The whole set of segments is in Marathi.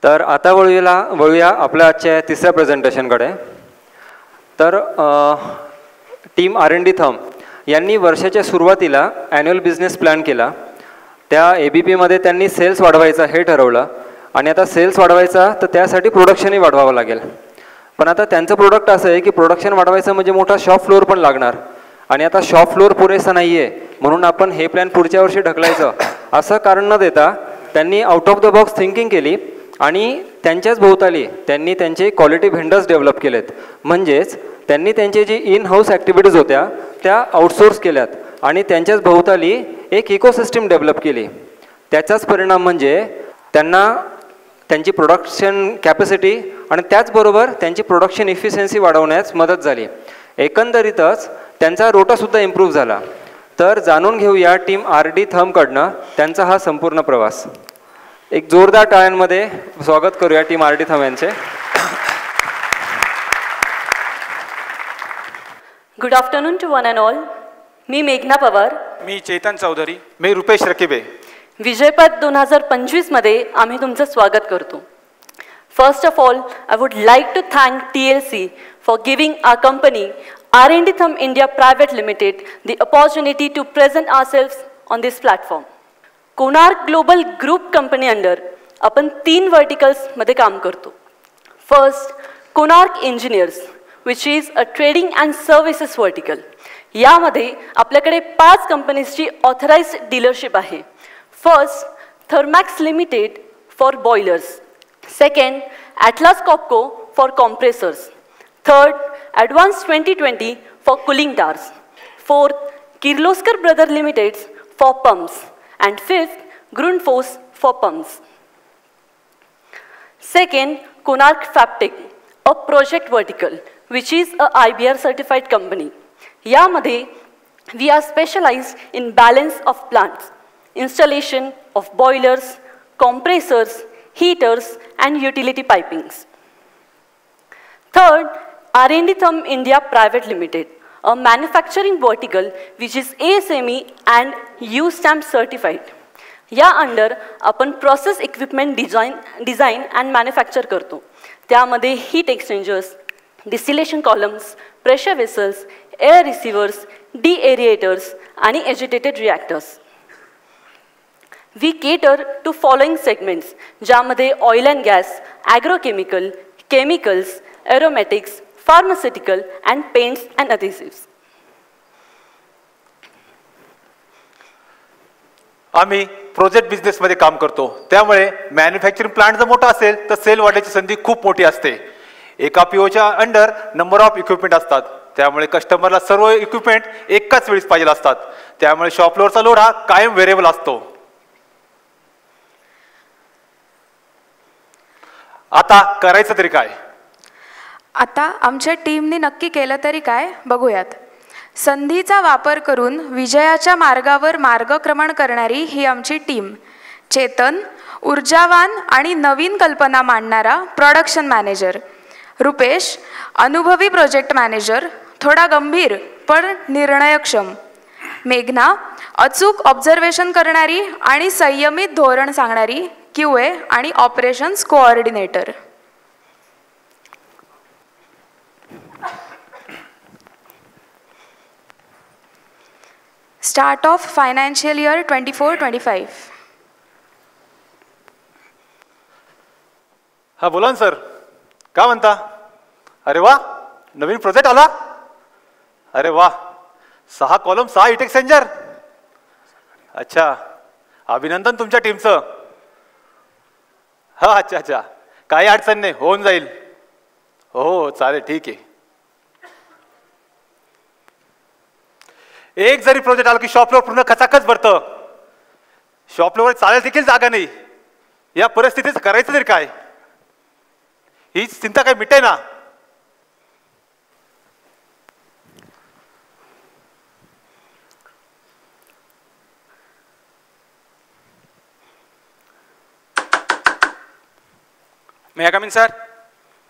तर आता वळूया आपल्या आजच्या तिसऱ्या प्रेझेंटेशनकडे. तर टीम R&D थंब यांनी वर्षाच्या सुरुवातीला ॲन्युअल बिझनेस प्लॅन केला. त्या ABPमध्ये त्यांनी सेल्स वाढवायचा हे ठरवलं आणि आता सेल्स वाढवायचा तर त्यासाठी प्रोडक्शनही वाढवावं लागेल. पण आता त्यांचं प्रोडक्ट असं आहे की प्रोडक्शन वाढवायचं म्हणजे मोठा शॉप फ्लोअर पण लागणार आणि आता शॉप फ्लोअर पुरेसा नाही आहे, म्हणून आपण हे प्लॅन पुढच्या वर्षी ढकलायचं असं कारण न देता त्यांनी out of the box thinking केली आणि त्यांच्याच भोवताली त्यांनी त्यांचे क्वालिटी व्हेंडर्स डेव्हलप केलेत. म्हणजेच त्यांनी त्यांचे जी इन हाऊस ॲक्टिव्हिटीज होत्या त्या आउटसोर्स केल्यात आणि त्यांच्याच भोवताली एक इकोसिस्टम डेव्हलप केली. त्याचाच परिणाम म्हणजे त्यांना त्यांची प्रोडक्शन कॅपॅसिटी आणि त्याचबरोबर त्यांची प्रोडक्शन इफिशियन्सी वाढवण्यास मदत झाली. एकंदरीतच त्यांचा रोटासुद्धा इम्प्रूव्ह झाला. तर जाणून घेऊया टीम R&D थंबकडनं त्यांचा हा संपूर्ण प्रवास. एक जोरदार टाळ्यांमध्ये स्वागत करूया टीम R&D थंब यांचे. Good afternoon to one and all. मी मेघना पवार. मी चेतन चौधरी. मी रुपेश रकिबे. विजयपथ 2025 मध्ये आम्ही तुमचं स्वागत करतो. First of all I would like to thank TLC for giving our company R&D Thumb India Private Limited the opportunity to present ourselves on this platform. Konark Global Group Company under आपण 3 verticals मध्ये काम करतो. First, Konark Engineers, which is a trading and services vertical. यामध्ये आपल्याकडे 5 कंपनीजची ऑथराइज्ड डीलरशिप आहे. First, Thermax Limited for boilers. Second, Atlas Copco for compressors. Third, Advanced 2020 for cooling towers. Fourth, Kirloskar Brother Limited for pumps. And fifth, Grundfos for pumps. Second, Konark Fabtech, a project vertical, which is a IBR certified company. यामध्ये we are specialized in balance of plants, installation of boilers, compressors, heaters, and utility pipings. Third, R&D Thumb India Private Limited, a manufacturing vertical which is ASME and U-Stamp certified. या अंडर आपण process equipment design and manufacture करतो. त्यामध्ये heat exchangers, distillation columns, pressure vessels, air receivers, deaerators आणि agitated reactors. We cater to following segments, ज्यामध्ये oil and gas, agrochemical, chemicals, aromatics, pharmaceutical and paints and adhesives. आम्ही प्रोजेक्ट बिझनेसमध्ये काम करतो, त्यामुळे मॅन्युफॅक्चरिंग प्लांट जर मोठा असेल तर सेल वाढण्याची संधी खूप मोठी असते. एका POच्या अंडर नंबर ऑफ इक्विपमेंट असतात, त्यामुळे कस्टमरला सर्व इक्विपमेंट एकाच वेळीच पाहिजे असतात. त्यामुळे शॉप फ्लोअरचा लोड हा कायम व्हेरिएबल असतो. आता करायचं तरी काय? आता आमच्या टीमने नक्की केलं तरी काय बघूयात. संधीचा वापर करून विजयाच्या मार्गावर मार्गक्रमण करणारी ही आमची टीम. चेतन ऊर्जावान आणि नवीन कल्पना मांडणारा प्रोडक्शन मॅनेजर. रुपेश अनुभवी प्रोजेक्ट मॅनेजर, थोडा गंभीर पण निर्णयक्षम. मेघना अचूक ऑब्झर्वेशन करणारी आणि संयमित धोरण सांगणारी QA आणि operations coordinator. Start of financial year 24-25. हा बोला ना सर, का म्हणता? अरे वा, नवीन प्रोजेक्ट आला. अरे वा, 6 कॉलम 6 हीट एक्सचेंजर. अच्छा, अभिनंदन तुमच्या टीमचं. हा अच्छा अच्छा, काही अडचण नाही, होऊन जाईल. हो चालेल, ठीक आहे. एक जरी प्रोजेक्ट आला की शॉप फ्लोअर पूर्ण खचाखच भरतं. शॉप फ्लोअर चालेल देखील जागा नाही. या परिस्थितीत करायचं तरी काय? ही चिंता काय मिटे ना? मे आय कम इन सर?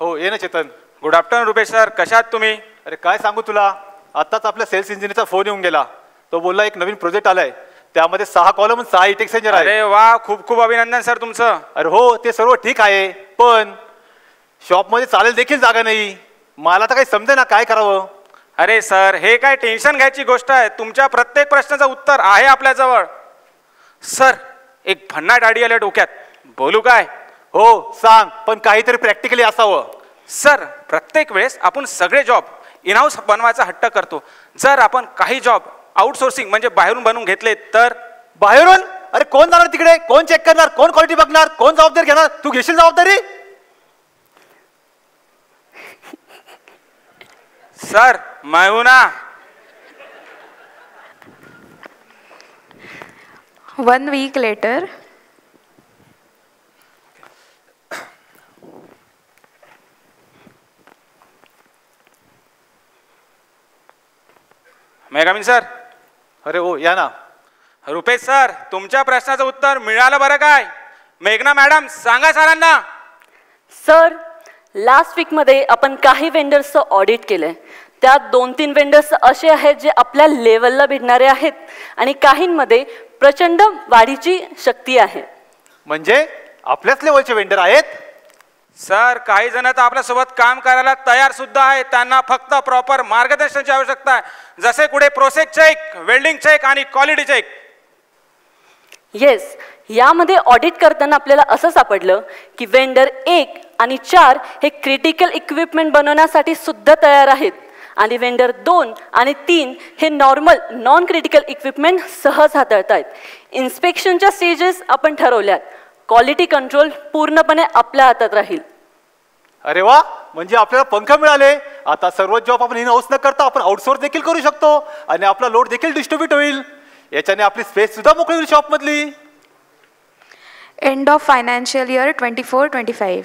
हो ये ना Chetan. Good afternoon Rupesh sir, कशा आहात तुम्ही? अरे काय सांगू तुला, आत्ताच आपल्या सेल्स इंजिनियरचा फोन येऊन गेला. तो बोलला एक नवीन प्रोजेक्ट आलाय, त्यामध्ये 6 कॉलम 6 हीट एक्सचेंजर आहे. अरे वा, खूप खूप अभिनंदन सर तुमचं. अरे हो, ते सर्व ठीक आहे, पण शॉपमध्ये चालेल देखील जागा नाही. मला तर काही समजे ना काय करावं. अरे सर, हे काय टेन्शन घ्यायची गोष्ट आहे. तुमच्या प्रत्येक प्रश्नाचं उत्तर आहे आपल्याजवळ. सर, एक भन्नाट आयडिया आली डोक्यात, बोलू काय? हो सांग, पण काहीतरी प्रॅक्टिकली असावं. सर, प्रत्येक वेळेस आपण सगळे जॉब इनहाऊस बनवायचा हट्ट करतो. जर आपण काही जॉब आउटसोर्सिंग म्हणजे बाहेरून बनवून घेतले तर? बाहेरून? अरे कोण जाणार तिकडे? कोण चेक करणार? कोण क्वालिटी बघणार? कोण जबाबदारी घेणार? तू घेशील जबाबदारी? सर, मैं हूं ना. 1 week later. मैं कमिन सर? अरे हो या ना. रुपेश सर, तुमच्या प्रश्नाचं उत्तर मिळालं बरं काय? मेघना मॅडम सांगा सरांना. सर, लास्ट वीकमध्ये आपण काही वेंडर्सचं ऑडिट केलंय. त्यात 2-3 वेंडर्स असे आहेत जे आपल्या लेवलला भेटणारे आहेत आणि काहींमध्ये प्रचंड वाढीची शक्ती आहे. म्हणजे आपल्याच लेवलचे वेंडर आहेत? सर, काही जण तर आपल्यासोबत काम करायला तयार सुद्धा आहेत. त्यांना फक्त प्रॉपर मार्गदर्शनाची आवश्यकता आहे, जसे कुठे प्रोसेस चेक, वेल्डिंग चेक आणि क्वालिटी चेक. येस, यामध्ये ऑडिट करताना आपल्याला असं सापडलं की वेंडर 1 आणि 4 हे क्रिटिकल इक्विपमेंट बनवण्यासाठी सुद्धा तयार आहेत आणि वेंडर 2 आणि 3 हे नॉर्मल नॉन क्रिटिकल इक्विपमेंट सहज हाताळतायत. इन्स्पेक्शनच्या स्टेजेस आपण ठरवल्यात. क्वालिटी कंट्रोल पूर्णपणे आपल्या हातात राहील. अरे वा, म्हणजे आपल्याला पंख मिळाले. आता सर्व जॉब आपण इन हाऊस न करता आपण आउटसोर्स देखील करू शकतो आणि आपला लोड देखील डिस्ट्रीब्यूट होईल. याच्याने आपली स्पेस सुद्धा मोकळी होईल शॉपमधली. End of financial year 24-25.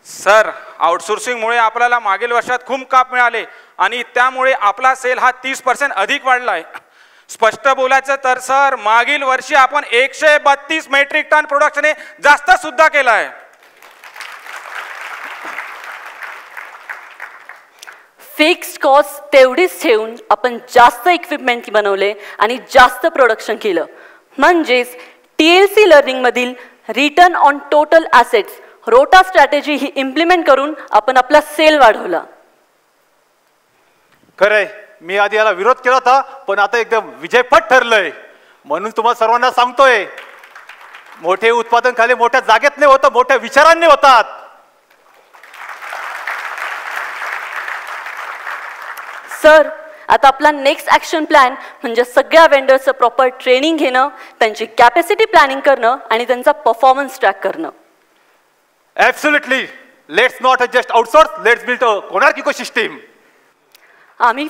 Sir, आउटसोर्सिंगमुळे आपल्याला मागील वर्षात खूप काप मिळाले आणि त्यामुळे आपला सेल हा 30% अधिक वाढला आहे. स्पष्ट बोलायचं तर सर, मागील वर्षी आपण 132 मेट्रिक टन प्रोडक्शने जास्त सुद्धा केला आहे. फिक्स्ड कॉस्ट तेवढीच ठेवून आपण जास्त इक्विपमेंट बनवले आणि जास्त प्रोडक्शन केलं. म्हणजेच TLC लर्निंगमधील return on total assets ROTA strategy ही इम्प्लिमेंट करून आपण आपला सेल वाढवला. खरंय, मी आधी याला विरोध केला होता, पण आता एकदम विजयपट ठरलंय. म्हणून तुम्हाला सर्वांना सांगतोय, मोठे उत्पादन खाली मोठ्या जागेत नाही होतं, मोठ्या विचारांनी होतात. सर, आता आपला नेक्स्ट ॲक्शन प्लॅन म्हणजे सगळ्या वेंडर्सचं प्रॉपर ट्रेनिंग घेणं, त्यांची कॅपॅसिटी प्लॅनिंग करणं आणि त्यांचा परफॉर्मन्स ट्रॅक करणं. Absolutely. Let's not just outsource, let's build a Konark ecosystem. आम्ही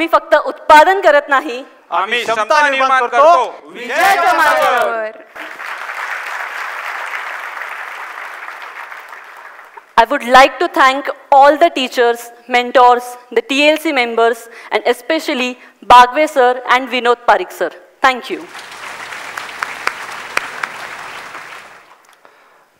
फक्त उत्पादन करत नाही, आम्ही क्षमता निर्माण करतो. विजयाच्या मार्गावर. I would like to thank all the teachers, mentors, the TLC members, and especially Bagwe sir and Vinod Parikh sir. Thank you.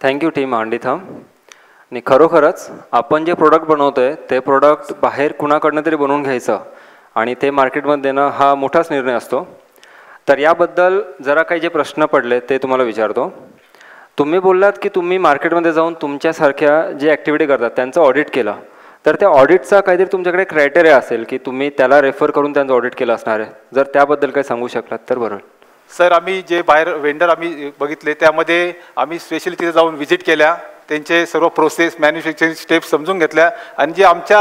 Thank you team R N D Thumb. आणि खरोखरच आपण जे प्रोडक्ट बनवतोय ते प्रोडक्ट बाहेर कुणाकडनं तरी बनवून घ्यायचं आणि ते मार्केटमध्ये देणं हा मोठाच निर्णय असतो. तर याबद्दल जरा काही जे प्रश्न पडले ते तुम्हाला विचारतो. तुम्ही बोललात की तुम्ही मार्केटमध्ये जाऊन तुमच्यासारख्या जे ॲक्टिव्हिटी करतात त्यांचं ऑडिट केलं, तर त्या ऑडिटचा काहीतरी तुमच्याकडे क्रायटेरिया असेल की तुम्ही त्याला रेफर करून त्यांचं ऑडिट केलं असणार आहे. जर त्याबद्दल काही सांगू शकलात तर बरं. सर, आम्ही जे बाहेर वेंडर आम्ही बघितले त्यामध्ये आम्ही स्पेशली तिथे जाऊन व्हिजिट केल्या, त्यांचे सर्व प्रोसेस मॅन्युफॅक्चरिंग स्टेप्स समजून घेतल्या आणि जे आमच्या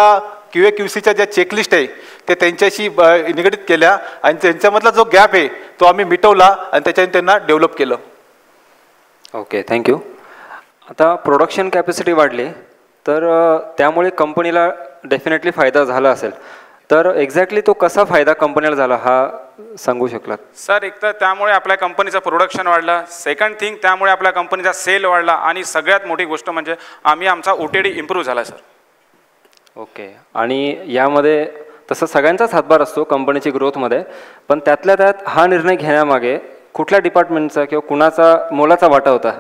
QA/QCच्या ज्या चेकलिस्ट आहे ते त्यांच्याशी निगडीत केल्या आणि त्यांच्यामधला जो गॅप आहे तो आम्ही मिटवला आणि त्याच्याने त्यांना डेव्हलप केलं. Okay, thank you. आता प्रोडक्शन कॅपॅसिटी वाढली तर त्यामुळे कंपनीला डेफिनेटली फायदा झाला असेल, तर एक्झॅक्टली तो कसा फायदा कंपनीला झाला हा सांगू शकलात? सर, एक तर त्यामुळे आपल्या कंपनीचं प्रोडक्शन वाढलं. सेकंड थिंग, त्यामुळे आपल्या कंपनीचा सेल वाढला आणि सगळ्यात मोठी गोष्ट म्हणजे आमचा OTD इम्प्रूव्ह झाला सर. ओके. आणि यामध्ये तसं सगळ्यांचाच हातभार असतो कंपनीची ग्रोथमध्ये, पण त्यातल्या त्यात हा निर्णय घेण्यामागे कुठल्या डिपार्टमेंटचा किंवा कुणाचा मोलाचा वाटा होता?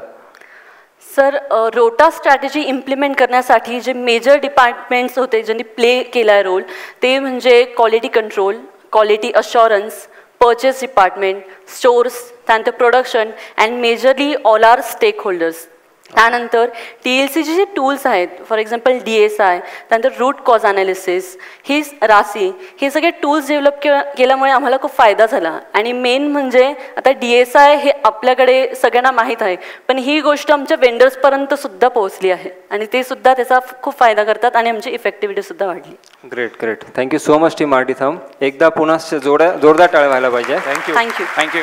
सर, रोटा स्ट्रॅटेजी इम्प्लिमेंट करण्यासाठी जे मेजर डिपार्टमेंट्स होते ज्यांनी प्ले केला आहे रोल, ते म्हणजे quality control, quality assurance, purchase department, stores, त्यानंतर production and majorly all our stakeholders. त्यानंतर TLCचे जे टूल्स आहेत, फॉर एक्झाम्पल DSI, त्यानंतर रूट कॉज ॲनालिसिस, ही रासी, हे सगळे टूल्स डेव्हलप केल्यामुळे आम्हाला खूप फायदा झाला. आणि मेन म्हणजे आता DSI हे आपल्याकडे सगळ्यांना माहीत आहे, पण ही गोष्ट आमच्या वेंडर्सपर्यंत सुद्धा पोहोचली आहे आणि ते सुद्धा त्याचा खूप फायदा करतात आणि आमची इफेक्टिव्हिटी सुद्धा वाढली. Great. Thank you so much team R D Thumb. एकदा पुन्हा जोरदार टाळ्या व्हायला पाहिजे. थँक्यू. थँक्यू. थँक्यू.